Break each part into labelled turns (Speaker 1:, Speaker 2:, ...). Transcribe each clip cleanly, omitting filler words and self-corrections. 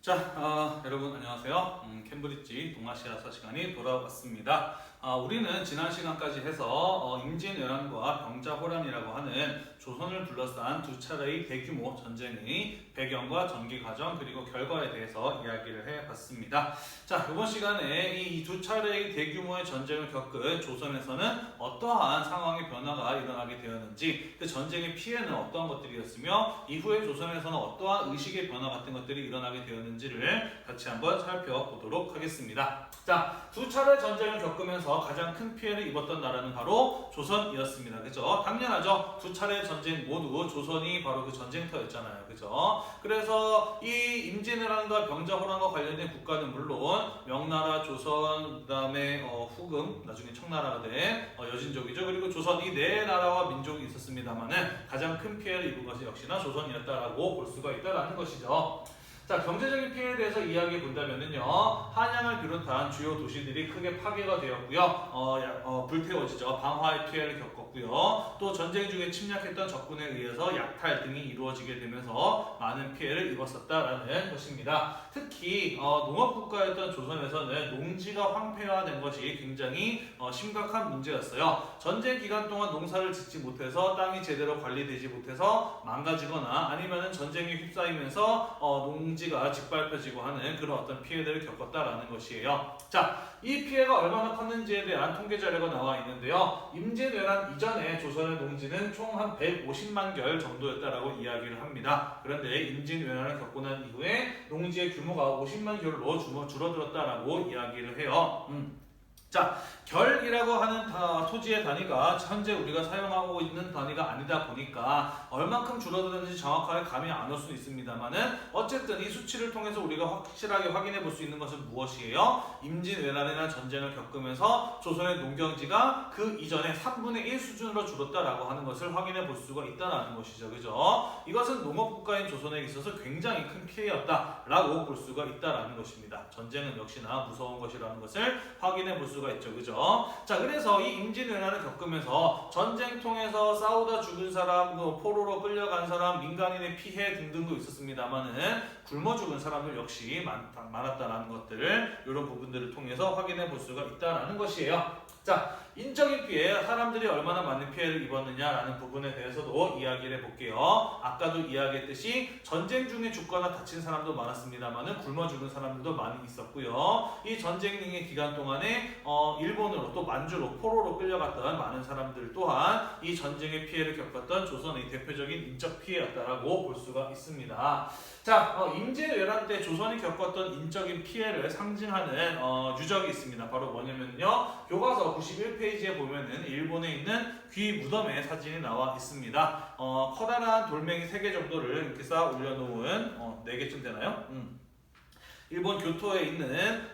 Speaker 1: 여러분 안녕하세요. 캠브리지 동아시아사 시간이 돌아왔습니다. 우리는 지난 시간까지 해서 임진왜란과 병자호란이라고 하는 조선을 둘러싼 두 차례의 대규모 전쟁의 배경과 전개 과정 그리고 결과에 대해서 이야기를 해봤습니다. 이번 시간에 이 두 차례의 대규모의 전쟁을 겪은 조선에서는 어떠한 상황의 변화가 일어나게 되었는지, 그 전쟁의 피해는 어떠한 것들이었으며 이후에 조선에서는 어떠한 의식의 변화 같은 것들이 일어나게 되었는지를 같이 한번 살펴보도록 하겠습니다. 두 차례 전쟁을 겪으면서 가장 큰 피해를 입었던 나라는 바로 조선이었습니다. 그죠? 당연하죠. 두 차례 전쟁 모두 조선이 바로 그 전쟁터였잖아요. 그죠? 그래서 이 임진왜란과 병자호란과 관련된 국가는 물론 명나라, 조선, 그 다음에 후금, 나중에 청나라가 된 여진족이죠. 그리고 조선 이 네 나라와 민족이 있었습니다만은 가장 큰 피해를 입은 것이 역시나 조선이었다라고 볼 수가 있다라는 것이죠. 경제적인 피해에 대해서 이야기해 본다면은요, 한양을 비롯한 주요 도시들이 크게 파괴가 되었고요, 불태워지죠. 방화의 피해를 겪었고요, 또 전쟁 중에 침략했던 적군에 의해서 약탈 등이 이루어지게 되면서 많은 피해를 입었었다라는 것입니다. 특히 농업국가였던 조선에서는 농지가 황폐화된 것이 굉장히 심각한 문제였어요. 전쟁 기간 동안 농사를 짓지 못해서 땅이 제대로 관리되지 못해서 망가지거나 아니면은 전쟁에 휩싸이면서 농지가 짓밟혀지고 하는 그런 어떤 피해들을 겪었다라는 것이에요. 이 피해가 얼마나 컸는지에 대한 통계 자료가 나와 있는데요. 임진왜란 이전에 조선의 농지는 총 한 150만 결 정도였다라고 이야기를 합니다. 그런데 임진왜란을 겪고 난 이후에 농지의 규모가 50만 결로 줄어들었다라고 이야기를 해요. 결이라고 하는 토지의 단위가 현재 우리가 사용하고 있는 단위가 아니다 보니까 얼만큼 줄어드는지 정확하게 감이 안 올 수 있습니다만은 어쨌든 이 수치를 통해서 우리가 확실하게 확인해 볼 수 있는 것은 무엇이에요? 임진왜란이나 전쟁을 겪으면서 조선의 농경지가 그 이전에 3분의 1 수준으로 줄었다라고 하는 것을 확인해 볼 수가 있다는 것이죠. 그죠? 이것은 농업국가인 조선에 있어서 굉장히 큰 피해였다라고 볼 수가 있다는 것입니다. 전쟁은 역시나 무서운 것이라는 것을 확인해 볼 수가 있죠. 그죠? 그래서 이 임진왜란을 겪으면서 전쟁통에서 싸우다 죽은 사람, 포로로 끌려간 사람, 민간인의 피해 등등도 있었습니다만은 굶어 죽은 사람들 역시 많았다는 것들을 이런 부분들을 통해서 확인해 볼 수가 있다는 것이에요. 인적인 피해, 사람들이 얼마나 많은 피해를 입었느냐라는 부분에 대해서도 이야기를 해볼게요. 아까도 이야기했듯이 전쟁 중에 죽거나 다친 사람도 많았습니다만은 굶어 죽은 사람들도 많이 있었고요. 이 전쟁 등의 기간 동안에 일본으로 또 만주로 포로로 끌려갔던 많은 사람들 또한 이 전쟁의 피해를 겪었던 조선의 대표적인 인적 피해였다라고 볼 수가 있습니다. 임진왜란 때 조선이 겪었던 인적인 피해를 상징하는 유적이 있습니다. 바로 뭐냐면요, 교과서 91페이지에 보면은 일본에 있는 귀 무덤의 사진이 나와 있습니다. 커다란 돌멩이 3개 정도를 이렇게 쌓아 올려놓은 4개쯤 되나요? 일본 교토에 있는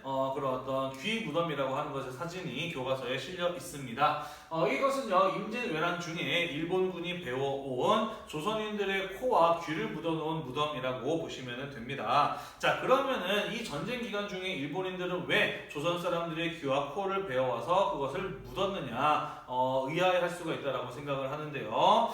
Speaker 1: 그런 어떤 귀 무덤이라고 하는 것의 사진이 교과서에 실려 있습니다. 이것은요, 임진왜란 중에 일본군이 배워온 조선인들의 코와 귀를 묻어놓은 무덤이라고 보시면 됩니다. 그러면은 이 전쟁 기간 중에 일본인들은 왜 조선 사람들의 귀와 코를 베어와서 그것을 묻었느냐 의아해할 수가 있다라고 생각을 하는데요.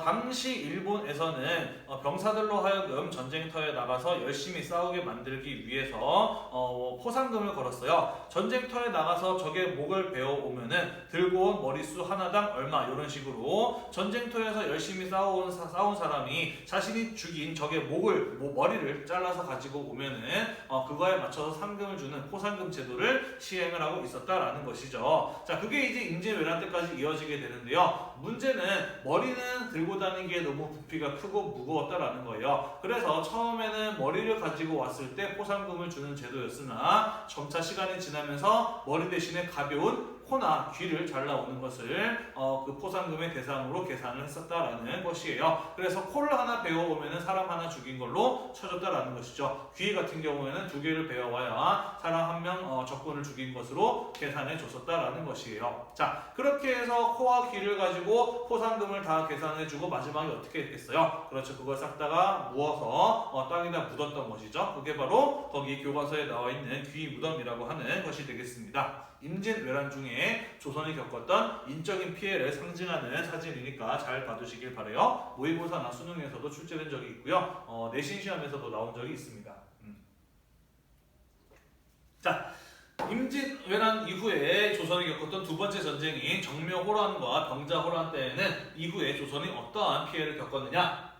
Speaker 1: 당시 일본에서는 병사들로 하여금 전쟁터에 나가서 열심히 싸우게 만들기 위해서 포상금을 걸었어요. 전쟁터에 나가서 적의 목을 베어오면은 들고 온 머릿수 하나당 얼마, 이런 식으로 전쟁터에서 열심히 싸운 사람이 자신이 죽인 적의 머리를 잘라서 가지고 오면은 그거에 맞춰서 상금을 주는 포상금 제도를 시행을 하고 있었다라는 것이죠. 그게 이제 임진왜란 때까지 이어지게 되는데요. 문제는 머리는 들고 다니기에 너무 부피가 크고 무거웠다라는 거예요. 그래서 처음에는 머리를 가지고 왔을 때 포상금을 주는 제도였으나 점차 시간이 지나면서 머리 대신에 가벼운 코나 귀를 잘라오는 것을 그 포상금의 대상으로 계산을 했었다라는 것이에요. 그래서 코를 하나 베어오면 사람 하나 죽인 걸로 쳐줬다라는 것이죠. 귀 같은 경우에는 2개를 베어와야 사람 1명 적군을 죽인 것으로 계산해 줬었다라는 것이에요. 그렇게 해서 코와 귀를 가지고 포상금을 다 계산해주고 마지막에 어떻게 했겠어요? 그렇죠. 그걸 싹 다가 무어서 땅에다 묻었던 것이죠. 그게 바로 거기 교과서에 나와 있는 귀 무덤이라고 하는 것이 되겠습니다. 임진왜란 중에 조선이 겪었던 인적인 피해를 상징하는 사진이니까 잘 봐두시길 바라요. 모의고사나 수능에서도 출제된 적이 있고요. 내신 시험에서도 나온 적이 있습니다. 자, 임진왜란 이후에 조선이 겪었던 두 번째 전쟁인 정묘호란과 병자호란 때에는 이후에 조선이 어떠한 피해를 겪었느냐?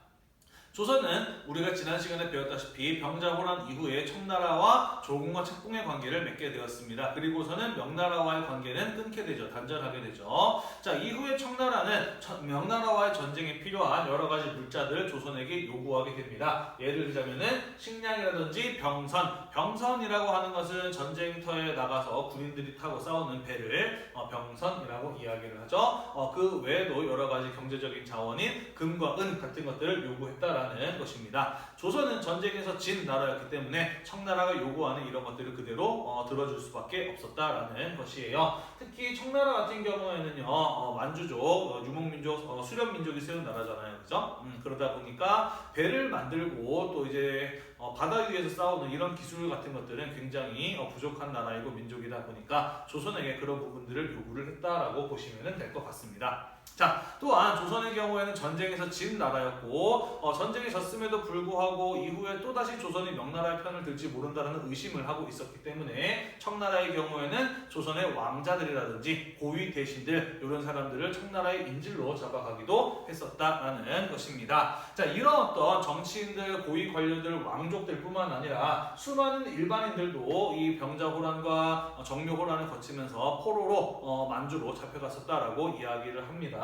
Speaker 1: 조선은 우리가 지난 시간에 배웠다시피 병자호란 이후에 청나라와 조공과 책봉의 관계를 맺게 되었습니다. 그리고서는 명나라와의 관계는 끊게 되죠. 단절하게 되죠. 자, 이후에 청나라는 명나라와의 전쟁에 필요한 여러 가지 물자들을 조선에게 요구하게 됩니다. 예를 들자면은 식량이라든지 병선. 병선이라고 하는 것은 전쟁터에 나가서 군인들이 타고 싸우는 배를 병선이라고 이야기를 하죠. 그 외에도 여러 가지 경제적인 자원인 금과 은 같은 것들을 요구했다라는 것입니다. 조선은 전쟁에서 진 나라였기 때문에 청나라가 요구하는 이런 것들을 그대로 들어줄 수밖에 없었다라는 것이에요. 특히 청나라 같은 경우에는요, 만주족, 유목민족, 수렵민족이 세운 나라잖아요, 그죠? 그러다 보니까 배를 만들고 또 이제 바다 위에서 싸우는 이런 기술 같은 것들은 굉장히 부족한 나라이고 민족이다 보니까 조선에게 그런 부분들을 요구를 했다라고 보시면 될 것 같습니다. 자, 또한 조선의 경우에는 전쟁에서 진 나라였고 전쟁에 졌음에도 불구하고 이후에 또다시 조선이 명나라의 편을 들지 모른다는 의심을 하고 있었기 때문에 청나라의 경우에는 조선의 왕자들이라든지 고위 대신들 이런 사람들을 청나라의 인질로 잡아가기도 했었다라는 것입니다. 자, 이런 어떤 정치인들, 고위 관료들, 왕족들 뿐만 아니라 수많은 일반인들도 이 병자호란과 정묘호란을 거치면서 포로로 만주로 잡혀갔었다라고 이야기를 합니다.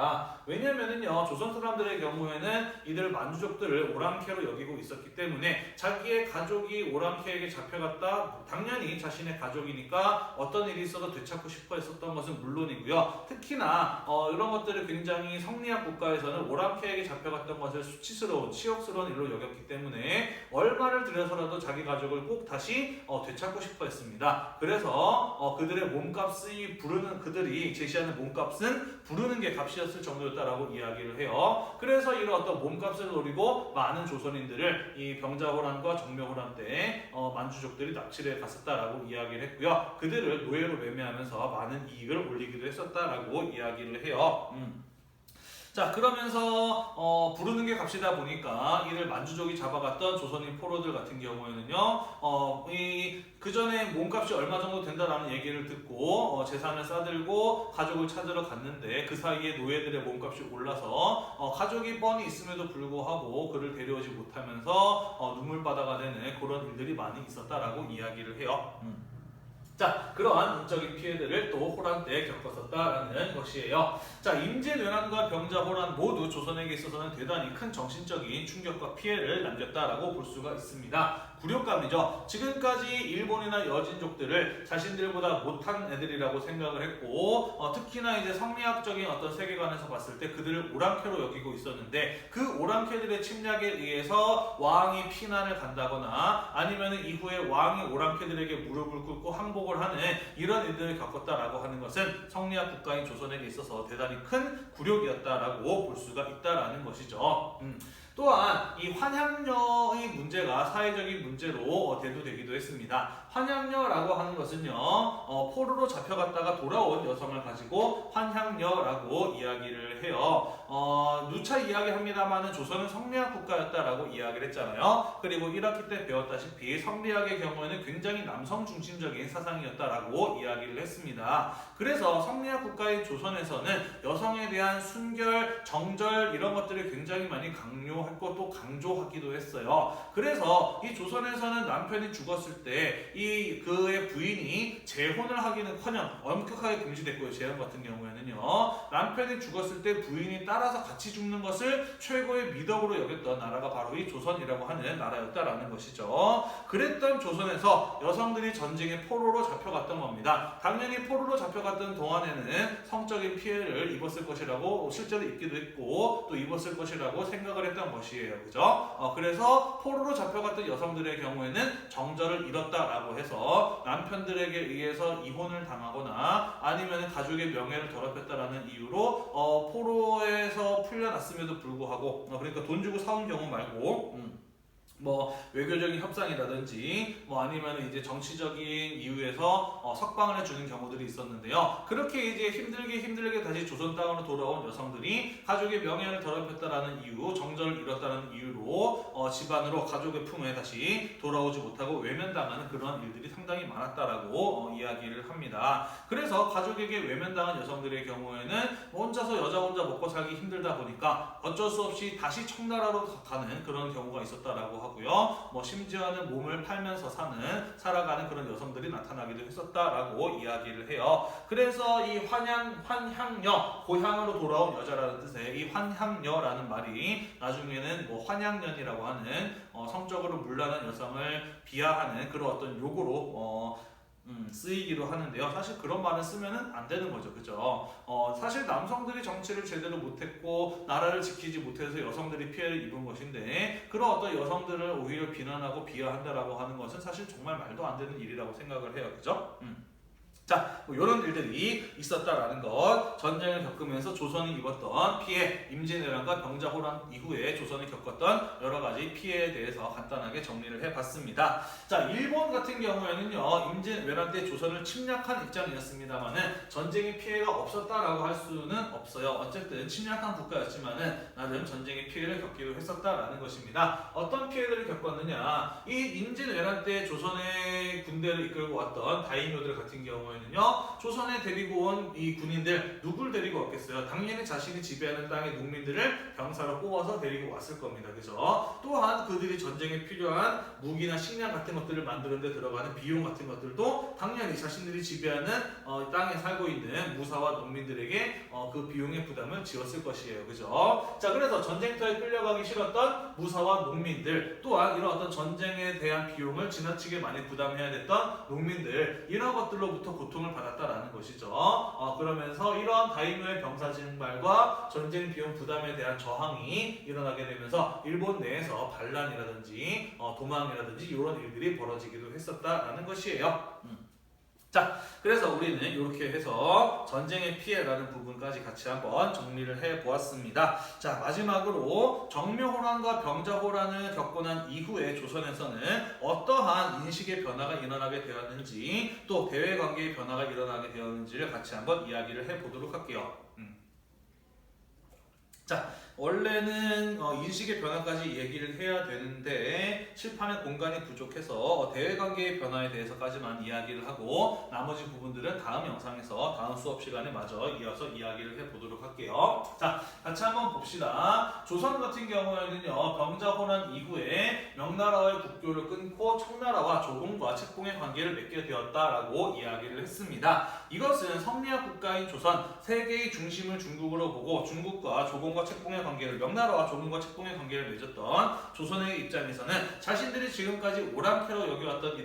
Speaker 1: 왜냐면은요, 조선 사람들의 경우에는 이들 만주족들을 오랑캐로 여기고 있었기 때문에 자기의 가족이 오랑캐에게 잡혀갔다, 당연히 자신의 가족이니까 어떤 일이 있어도 되찾고 싶어 했었던 것은 물론이고요. 특히나 이런 것들을 굉장히 성리학 국가에서는 오랑캐에게 잡혀갔던 것을 수치스러운, 치욕스러운 일로 여겼기 때문에 얼마를 들여서라도 자기 가족을 꼭 다시 되찾고 싶어 했습니다. 그래서 그들의 몸값이 그들이 제시하는 몸값은 부르는 게 값이었을 정도였다라고 이야기를 해요. 그래서 이런 어떤 몸값을 노리고 많은 조선인들을 이 병자호란과 정묘호란 때 만주족들이 납치를 갔었다라고 이야기를 했고요. 그들을 노예로 매매하면서 많은 이익을 올리기도 했었다라고 이야기를 해요. 자, 그러면서 부르는 게 값이다 보니까 이를 만주족이 잡아갔던 조선인 포로들 같은 경우에는요, 그 전에 몸값이 얼마 정도 된다라는 얘기를 듣고 재산을 싸들고 가족을 찾으러 갔는데 그 사이에 노예들의 몸값이 올라서 가족이 뻔히 있음에도 불구하고 그를 데려오지 못하면서 눈물바다가 되는 그런 일들이 많이 있었다라고 이야기를 해요. 자, 그러한 인적인 피해들을 또 호란 때 겪었었다라는 것이에요. 자, 임진왜란과 병자호란 모두 조선에게 있어서는 대단히 큰 정신적인 충격과 피해를 남겼다라고 볼 수가 있습니다. 굴욕감이죠. 지금까지 일본이나 여진족들을 자신들보다 못한 애들이라고 생각을 했고 특히나 이제 성리학적인 어떤 세계관에서 봤을 때 그들을 오랑캐로 여기고 있었는데 그 오랑캐들의 침략에 의해서 왕이 피난을 간다거나 아니면 이후에 왕이 오랑캐들에게 무릎을 꿇고 항복을 하는 이런 일들을 겪었다라고 하는 것은 성리학 국가인 조선에게 있어서 대단히 큰 굴욕이었다라고 볼 수가 있다라는 것이죠. 또한 이 환향녀의 문제가 사회적인 문제로 대두되기도 했습니다. 환향녀라고 하는 것은요, 포로로 잡혀갔다가 돌아온 여성을 가지고 환향녀라고 이야기를 해요. 누차 이야기합니다만은 조선은 성리학 국가였다라고 이야기를 했잖아요. 그리고 1학기 때 배웠다시피 성리학의 경우에는 굉장히 남성 중심적인 사상이었다라고 이야기를 했습니다. 그래서 성리학 국가인 조선에서는 여성에 대한 순결, 정절 이런 것들을 굉장히 많이 강요했고 또 강조하기도 했어요. 그래서 이 조선에서는 남편이 죽었을 때 이 그의 부인이 재혼을 하기는커녕 엄격하게 금지됐고요. 재혼 같은 경우에는요, 남편이 죽었을 때 부인이 따라서 같이 죽는 것을 최고의 미덕으로 여겼던 나라가 바로 이 조선이라고 하는 나라였다라는 것이죠. 그랬던 조선에서 여성들이 전쟁에 포로로 잡혀갔던 겁니다. 당연히 포로로 잡혀갔던 동안에는 성적인 피해를 입었을 것이라고 실제로 입기도 했고 또 입었을 것이라고 생각을 했던 것이에요. 그죠? 그래서 포로로 잡혀갔던 여성들의 경우에는 정절을 잃었다라고 해서 남편들에게 의해서 이혼을 당하거나 아니면 가족의 명예를 더럽혔다라는 이유로 포로에서 풀려났음에도 불구하고 그러니까 돈 주고 사온 경우 말고 뭐 외교적인 협상이라든지 뭐 아니면 이제 정치적인 이유에서 석방을 해주는 경우들이 있었는데요. 그렇게 이제 힘들게 다시 조선 땅으로 돌아온 여성들이 가족의 명예를 더럽혔다라는 이유, 정절을 잃었다는 그런 이유로 집안으로 가족의 품에 다시 돌아오지 못하고 외면당하는 그런 일들이 상당히 많았다라고 이야기를 합니다. 그래서 가족에게 외면당한 여성들의 경우에는 혼자서 여자 혼자 먹고 살기 힘들다 보니까 어쩔 수 없이 다시 청나라로 가는 그런 경우가 있었다라고 하고요. 심지어는 몸을 팔면서 살아가는 그런 여성들이 나타나기도 했었다라고 이야기를 해요. 그래서 이 환향녀, 고향으로 돌아온 여자라는 뜻의 이 환향녀라는 말이 나중에는 환양년이라고 하는 성적으로 문란한 여성을 비하하는 그런 어떤 용어로 쓰이기도 하는데요. 사실 그런 말을 쓰면은 안 되는 거죠. 그죠? 사실 남성들이 정치를 제대로 못했고 나라를 지키지 못해서 여성들이 피해를 입은 것인데 그런 어떤 여성들을 오히려 비난하고 비하한다라고 하는 것은 사실 정말 말도 안 되는 일이라고 생각을 해요. 그죠? 자, 이런 일들이 있었다라는 것, 전쟁을 겪으면서 조선이 입었던 피해, 임진왜란과 병자호란 이후에 조선이 겪었던 여러 가지 피해에 대해서 간단하게 정리를 해봤습니다. 자, 일본 같은 경우에는요, 임진왜란 때 조선을 침략한 입장이었습니다만은 전쟁의 피해가 없었다라고 할 수는 없어요. 어쨌든 침략한 국가였지만은 나름 전쟁의 피해를 겪기도 했었다라는 것입니다. 어떤 피해들을 겪었느냐? 이 임진왜란 때 조선의 군대를 이끌고 왔던 다이묘들 같은 경우에는 조선에 데리고 온 이 군인들 누굴 데리고 왔겠어요? 당연히 자신이 지배하는 땅의 농민들을 병사로 뽑아서 데리고 왔을 겁니다. 그죠? 또한 그들이 전쟁에 필요한 무기나 식량 같은 것들을 만드는 데 들어가는 비용 같은 것들도 당연히 자신들이 지배하는 땅에 살고 있는 무사와 농민들에게 그 비용의 부담을 지었을 것이에요. 그죠? 자, 그래서 전쟁터에 끌려가기 싫었던 무사와 농민들, 또한 이런 어떤 전쟁에 대한 비용을 지나치게 많이 부담해야 됐던 농민들, 이런 것들로부터 고통을 받았다라는 것이죠. 그러면서 이러한 다이묘의 병사 징발과 전쟁 비용 부담에 대한 저항이 일어나게 되면서 일본 내에서 반란이라든지 도망이라든지 이런 일들이 벌어지기도 했었다라는 것이에요. 자, 그래서 우리는 이렇게 해서 전쟁의 피해라는 부분까지 같이 한번 정리를 해보았습니다. 자, 마지막으로 정묘호란과 병자호란을 겪고 난 이후에 조선에서는 어떠한 인식의 변화가 일어나게 되었는지 또 대외관계의 변화가 일어나게 되었는지를 같이 한번 이야기를 해보도록 할게요. 자, 원래는 인식의 변화까지 얘기를 해야 되는데 칠판에 공간이 부족해서 대외관계의 변화에 대해서까지만 이야기를 하고 나머지 부분들은 다음 영상에서 다음 수업 시간에 마저 이어서 이야기를 해보도록 할게요. 자, 같이 한번 봅시다. 조선 같은 경우에는요, 병자호란 이후에 명나라와의 국교를 끊고 청나라와 조공과 책봉의 관계를 맺게 되었다라고 이야기를 했습니다. 이것은 성리학 국가인 조선, 세계의 중심을 중국으로 보고 중국과 조공과 책봉의 관계를 명나라와 조공과 책봉의 관계를 맺었던 조선의 입장에서는 자신들이 지금까지 오랑캐로 여겨왔던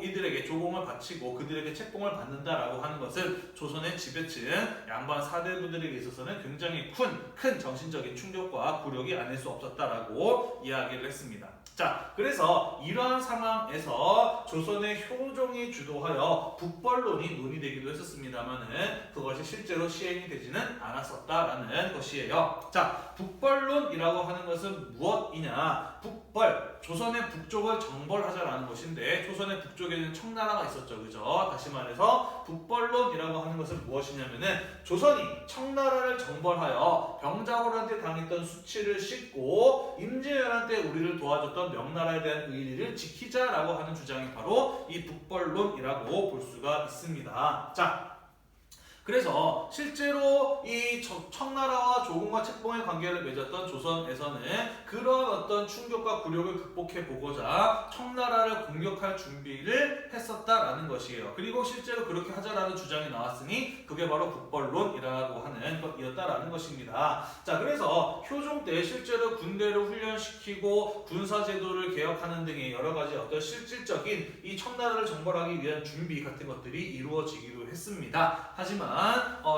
Speaker 1: 이들에게 조공을 바치고 그들에게 책봉을 받는다라고 하는 것은 조선의 지배층 양반 사대부들에게 있어서는 굉장히 큰 정신적인 충격과 굴욕이 아닐 수 없었다라고 이야기를 했습니다. 자, 그래서 이러한 상황에서 조선의 효종이 주도하여 북벌론이 논의되기도 했었습니다만은 그것이 실제로 시행이 되지는 않았었다라는 것이에요. 자, 북벌론이라고 하는 것은 무엇이냐? 북벌, 조선의 북쪽을 정벌하자라는 것인데 조선의 북쪽에는 청나라가 있었죠. 그죠? 다시 말해서 북벌론이라고 하는 것은 무엇이냐면은 조선이 청나라를 정벌하여 병자호란 때 당했던 수치를 씻고 임진왜란 때 우리를 도와줬던 명나라에 대한 의리를 지키자라고 하는 주장이 바로 이 북벌론이라고 볼 수가 있습니다. 자, 그래서 실제로 이 청나라와 조공과 책봉의 관계를 맺었던 조선에서는 그런 어떤 충격과 굴욕을 극복해 보고자 청나라를 공격할 준비를 했었다라는 것이에요. 그리고 실제로 그렇게 하자라는 주장이 나왔으니 그게 바로 북벌론이라고 하는 것이었다라는 것입니다. 자, 그래서 효종 때 실제로 군대를 훈련시키고 군사제도를 개혁하는 등의 여러 가지 어떤 실질적인 이 청나라를 정벌하기 위한 준비 같은 것들이 이루어지기도 했습니다. 하지만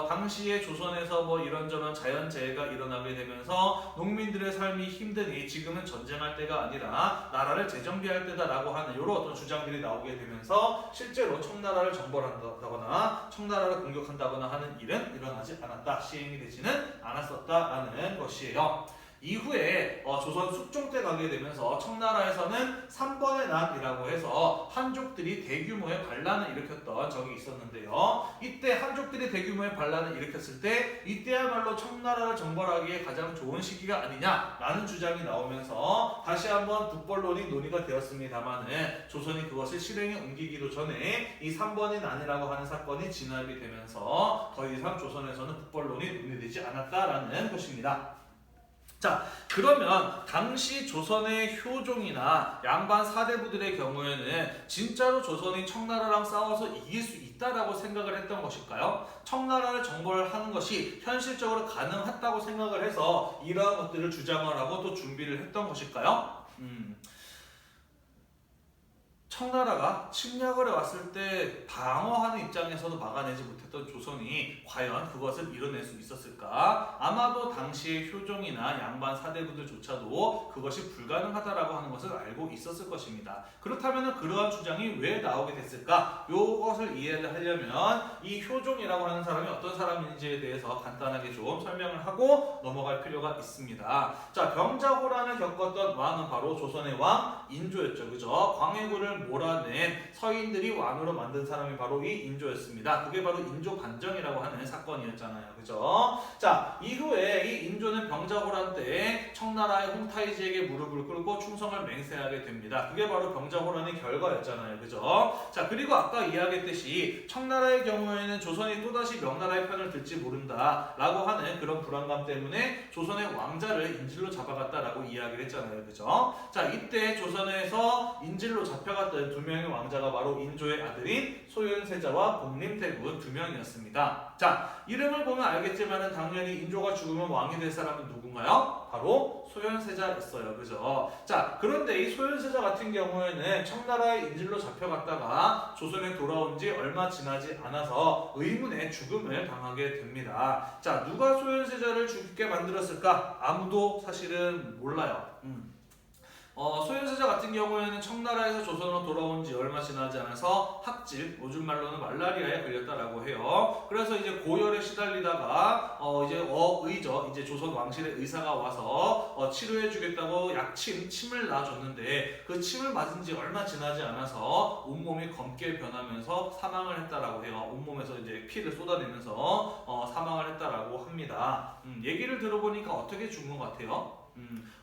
Speaker 1: 당시에 조선에서 이런저런 자연재해가 일어나게 되면서 농민들의 삶이 힘드니 지금은 전쟁할 때가 아니라 나라를 재정비할 때다라고 하는 이런 어떤 주장들이 나오게 되면서 실제로 청나라를 정벌한다거나 청나라를 공격한다거나 하는 일은 일어나지 않았다, 시행이 되지는 않았었다라는 것이에요. 이후에 조선 숙종 때 가게 되면서 청나라에서는 3번의 난이라고 해서 한족들이 대규모의 반란을 일으켰던 적이 있었는데요. 이때 한족들이 대규모의 반란을 일으켰을 때 이때야말로 청나라를 정벌하기에 가장 좋은 시기가 아니냐라는 주장이 나오면서 다시 한번 북벌론이 논의가 되었습니다만은 조선이 그것을 실행에 옮기기도 전에 이 3번의 난이라고 하는 사건이 진압이 되면서 더 이상 조선에서는 북벌론이 논의되지 않았다라는 것입니다. 자, 그러면 당시 조선의 효종이나 양반 사대부들의 경우에는 진짜로 조선이 청나라랑 싸워서 이길 수 있다라고 생각을 했던 것일까요? 청나라를 정벌하는 것이 현실적으로 가능하다고 생각을 해서 이러한 것들을 주장을 하고 또 준비를 했던 것일까요? 청나라가 침략을 해왔을 때 방어하는 입장에서도 막아내지 못했던 조선이 과연 그것을 이뤄낼 수 있었을까? 아마도 당시의 효종이나 양반 사대부들조차도 그것이 불가능하다라고 하는 것을 알고 있었을 것입니다. 그렇다면 그러한 주장이 왜 나오게 됐을까? 이것을 이해를 하려면 이 효종이라고 하는 사람이 어떤 사람인지에 대해서 간단하게 좀 설명을 하고 넘어갈 필요가 있습니다. 자, 병자호란을 겪었던 왕은 바로 조선의 왕 인조였죠. 그죠? 광해군을 몰아낸 서인들이 왕으로 만든 사람이 바로 이 인조였습니다. 그게 바로 인조 반정이라고 하는 사건이었잖아요. 그죠? 자, 이후에 이 인조는 병자호란 때 청나라의 홍타이지에게 무릎을 꿇고 충성을 맹세하게 됩니다. 그게 바로 병자호란의 결과였잖아요. 그죠? 자, 그리고 아까 이야기했듯이 청나라의 경우에는 조선이 또다시 명나라의 편을 들지 모른다 라고 하는 그런 불안감 때문에 조선의 왕자를 인질로 잡아갔다라고 이야기를 했잖아요. 그죠? 자, 이때 조선에서 인질로 잡혀갔던 두 명의 왕자가 바로 인조의 아들인 소현세자와 복림태군 두 명이었습니다. 자, 이름을 보면 알겠지만은 당연히 인조가 죽으면 왕이 될 사람은 누군가요? 바로 소현세자였어요. 그죠? 자, 그런데 이 소현세자 같은 경우에는 청나라의 인질로 잡혀갔다가 조선에 돌아온 지 얼마 지나지 않아서 의문의 죽음을 당하게 됩니다. 자, 누가 소현세자를 죽게 만들었을까? 아무도 사실은 몰라요. 소현세자 같은 경우에는 청나라에서 조선으로 돌아온 지 얼마 지나지 않아서 학질, 요즘 말로는 말라리아에 걸렸다라고 해요. 그래서 이제 고열에 시달리다가 이제 조선 왕실의 의사가 와서 치료해주겠다고 침을 놔줬는데 그 침을 맞은 지 얼마 지나지 않아서 온몸이 검게 변하면서 사망을 했다라고 해요. 온몸에서 이제 피를 쏟아내면서 사망을 했다라고 합니다. 얘기를 들어보니까 어떻게 죽은 것 같아요?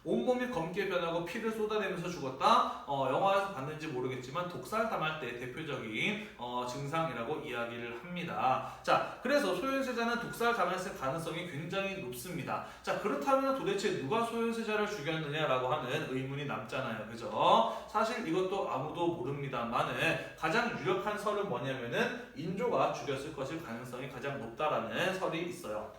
Speaker 1: 온몸이 검게 변하고 피를 쏟아내면서 죽었다. 영화에서 봤는지 모르겠지만 독살 당할 때 대표적인 증상이라고 이야기를 합니다. 자, 그래서 소현세자는 독살 당했을 가능성이 굉장히 높습니다. 자, 그렇다면 도대체 누가 소현세자를 죽였느냐라고 하는 의문이 남잖아요. 그죠? 사실 이것도 아무도 모릅니다만은 가장 유력한 설은 뭐냐면은 인조가 죽였을 것일 가능성이 가장 높다라는 설이 있어요.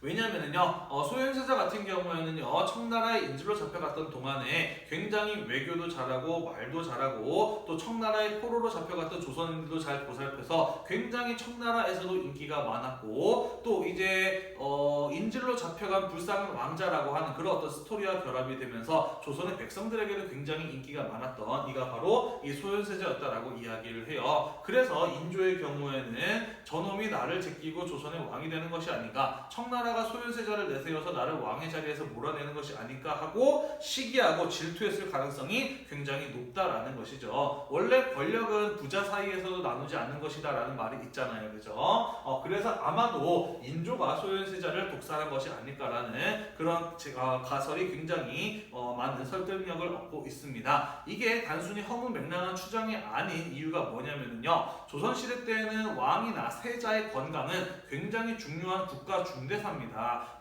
Speaker 1: 왜냐면은요, 소현세자 같은 경우에는요, 청나라의 인질로 잡혀갔던 동안에 굉장히 외교도 잘하고 말도 잘하고 또 청나라의 포로로 잡혀갔던 조선인들도 잘 보살펴서 굉장히 청나라에서도 인기가 많았고 또 이제 인질로 잡혀간 불쌍한 왕자라고 하는 그런 어떤 스토리와 결합이 되면서 조선의 백성들에게도 굉장히 인기가 많았던 이가 바로 이 소현세자였다라고 이야기를 해요. 그래서 인조의 경우에는 저놈이 나를 제끼고 조선의 왕이 되는 것이 아닌가, 청나라가 소현세자를 내세워서 나를 왕의 자리에서 몰아내는 것이 아닐까 하고 시기하고 질투했을 가능성이 굉장히 높다라는 것이죠. 원래 권력은 부자 사이에서도 나누지 않는 것이다라는 말이 있잖아요. 그죠? 그래서 아마도 인조가 소현세자를 독살한 것이 아닐까라는 그런 가설이 굉장히 많은 설득력을 얻고 있습니다. 이게 단순히 허무맹랑한 추정이 아닌 이유가 뭐냐면요, 조선시대 때에는 왕이나 세자의 건강은 굉장히 중요한 국가 중대사입니다.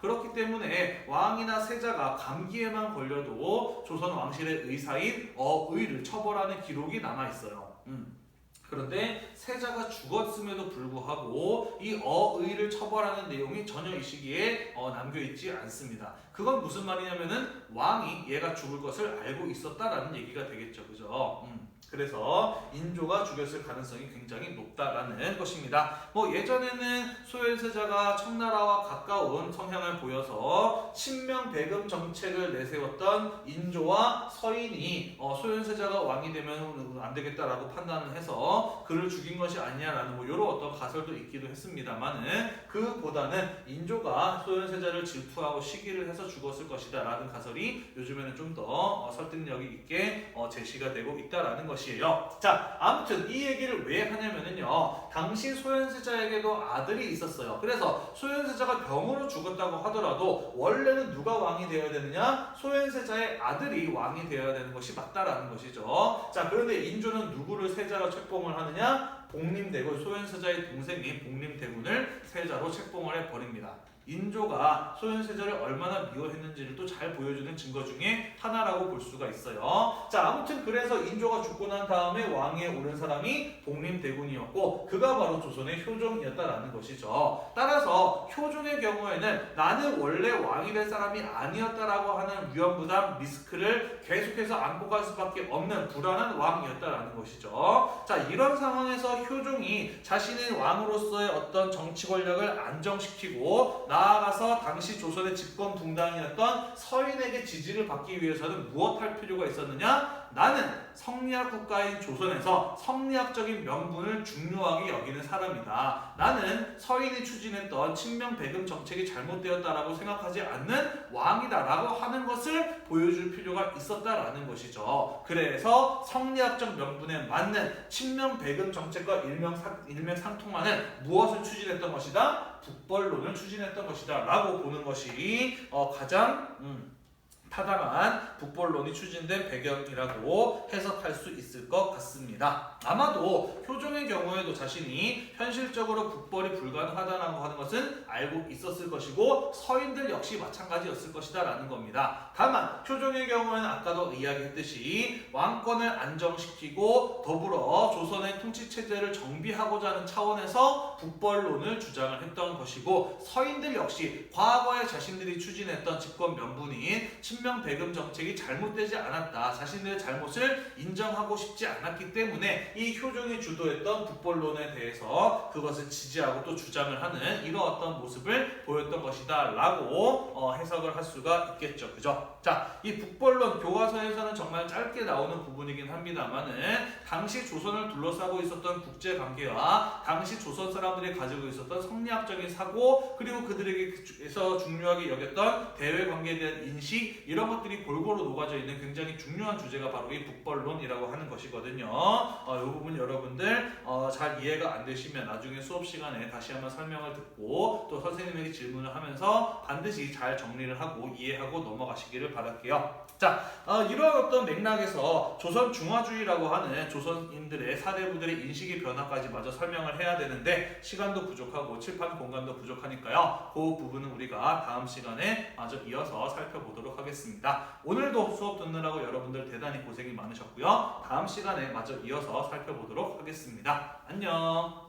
Speaker 1: 그렇기 때문에 왕이나 세자가 감기에만 걸려도 조선 왕실의 의사인 어의를 처벌하는 기록이 남아있어요. 그런데 세자가 죽었음에도 불구하고 이 어의를 처벌하는 내용이 전혀 이 시기에 남겨있지 않습니다. 그건 무슨 말이냐면은 왕이 얘가 죽을 것을 알고 있었다라는 얘기가 되겠죠. 그죠? 그래서 인조가 죽였을 가능성이 굉장히 높다라는 것입니다. 예전에는 소현세자가 청나라와 가까운 성향을 보여서 친명배금 정책을 내세웠던 인조와 서인이 소현세자가 왕이 되면 안 되겠다라고 판단을 해서 그를 죽인 것이 아니냐라는 이런 어떤 가설도 있기도 했습니다만은 그보다는 인조가 소현세자를 질투하고 시기를 해서 죽었을 것이다 라는 가설이 요즘에는 좀 더 설득력이 있게 제시가 되고 있다라는 것이에요. 자, 아무튼 이 얘기를 왜 하냐면은요, 당시 소현세자에게도 아들이 있었어요. 그래서 소현세자가 병으로 죽었다고 하더라도 원래는 누가 왕이 되어야 되느냐? 소현세자의 아들이 왕이 되어야 되는 것이 맞다라는 것이죠. 자, 그런데 인조는 누구를 세자로 책봉을 하느냐? 복림대군, 소현세자의 동생인 복림대군을 세자로 책봉을 해버립니다. 인조가 소현세자를 얼마나 미워했는지를 또 잘 보여주는 증거 중에 하나라고 볼 수가 있어요. 자, 아무튼 그래서 인조가 죽고 난 다음에 왕위에 오른 사람이 복림대군이었고 그가 바로 조선의 효종이었다라는 것이죠. 따라서 효종의 경우에는 나는 원래 왕이 될 사람이 아니었다라고 하는 위험부담 리스크를 계속해서 안고 갈 수밖에 없는 불안한 왕이었다라는 것이죠. 자, 이런 상황에서 효종이 자신의 왕으로서의 어떤 정치 권력을 안정시키고 나아가서 당시 조선의 집권 붕당이었던 서인에게 지지를 받기 위해서는 무엇할 필요가 있었느냐? 나는 성리학 국가인 조선에서 성리학적인 명분을 중요하게 여기는 사람이다. 나는 서인이 추진했던 친명배금 정책이 잘못되었다라고 생각하지 않는 왕이다라고 하는 것을 보여줄 필요가 있었다라는 것이죠. 그래서 성리학적 명분에 맞는 친명배금 정책과 일맥상통하는 무엇을 추진했던 것이다? 북벌론을 추진했던 것이다 라고 보는 것이 가장 타당한 북벌론이 추진된 배경이라고 해석할 수 있을 것 같습니다. 아마도 효종의 경우에도 자신이 현실적으로 북벌이 불가능하다고 하는 것은 알고 있었을 것이고 서인들 역시 마찬가지였을 것이다 라는 겁니다. 다만 효종의 경우에는 아까도 이야기했듯이 왕권을 안정시키고 더불어 조선의 통치체제를 정비하고자 하는 차원에서 북벌론을 주장을 했던 것이고 서인들 역시 과거에 자신들이 추진했던 집권 명분인 친명배금 정책이 잘못되지 않았다. 자신들의 잘못을 인정하고 싶지 않았기 때문에 이 효종이 주도했던 북벌론에 대해서 그것을 지지하고 또 주장을 하는 이런 어떤 모습을 보였던 것이다 라고 해석을 할 수가 있겠죠. 그죠? 자, 이 북벌론 교과서에서는 정말 짧게 나오는 부분이긴 합니다만은 당시 조선을 둘러싸고 있었던 국제관계와 당시 조선 사람들이 가지고 있었던 성리학적인 사고 그리고 그들에게서 중요하게 여겼던 대외관계에 대한 인식 이런 것들이 골고루 녹아져 있는 굉장히 중요한 주제가 바로 이 북벌론이라고 하는 것이거든요. 이 부분 여러분들 잘 이해가 안 되시면 나중에 수업 시간에 다시 한번 설명을 듣고 또 선생님에게 질문을 하면서 반드시 잘 정리를 하고 이해하고 넘어가시기를 바랄게요. 자, 이러한 어떤 맥락에서 조선 중화주의라고 하는 조선인들의 사대부들의 인식의 변화까지 마저 설명을 해야 되는데 시간도 부족하고 칠판 공간도 부족하니까요. 그 부분은 우리가 다음 시간에 마저 이어서 살펴보도록 하겠습니다. 오늘도 수업 듣느라고 여러분들 대단히 고생이 많으셨고요. 다음 시간에 마저 이어서 살펴보도록 하겠습니다. 안녕.